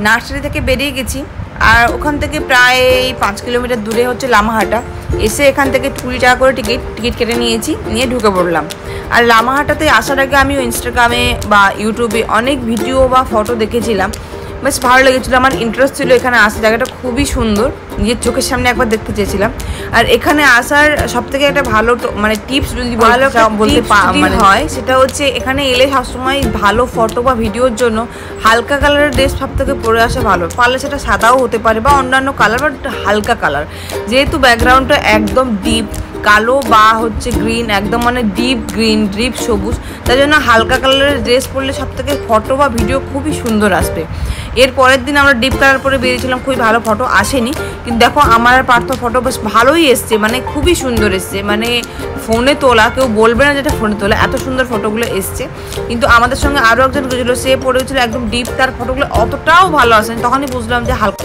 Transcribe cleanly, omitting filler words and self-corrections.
Nursery থেকে বেরিয়ে গেছি, আর ওখান থেকে প্রায় 5 কিলোমিটার দূরে হচ্ছে লামাহাটা। এসে এখান থেকে 20 টাকা করে টিকিট কেটে নিয়েছি, নিয়ে ঢুকে পড়লাম। আর লামাহাটাতে আসার আগে আমিও ইনস্টাগ্রামে বা ইউটিউবে অনেক ভিডিও বা ফটো দেখেছিলাম, বেশ ভালো লেগেছিলো, আমার ইন্টারেস্ট ছিল এখানে আসা। জায়গাটা খুবই সুন্দর, নিজের চোখের সামনে একবার দেখতে চেয়েছিলাম। আর এখানে আসার সবথেকে একটা ভালো মানে টিপস যদি বলতে হয়, সেটা হচ্ছে এখানে এলে সবসময় ভালো ফটো বা ভিডিওর জন্য হালকা কালারের ড্রেস সবথেকে পরে আসা ভালো। পারলে সেটা সাদাও হতে পারে বা অন্যান্য কালার, বাট হালকা কালার, যেহেতু ব্যাকগ্রাউন্ডটা একদম ডিপ কালো বা হচ্ছে গ্রিন, একদম মানে ডিপ গ্রিন, ডিপ সবুজ, তাই জন্য হালকা কালারের ড্রেস পরলে সবথেকে ফটো বা ভিডিও খুবই সুন্দর আসবে। এর পরের দিন আমরা ডিপ কালার পরে বেরিয়েছিলাম, খুবই ভালো ফটো আসেনি, কিন্তু দেখো আমার আর পার্থ ফটো বেশ ভালোই এসছে, মানে খুবই সুন্দর এসছে, মানে ফোনে তোলা, কেউ বলবে না যেটা ফোনে তোলা, এত সুন্দর ফটোগুলো এসছে। কিন্তু আমাদের সঙ্গে আরও একজন গেছিলো, সে পড়েছিল একদম ডিপ, তার ফটোগুলো অতটাও ভালো আসেনি। তখনই বুঝলাম যে হালকা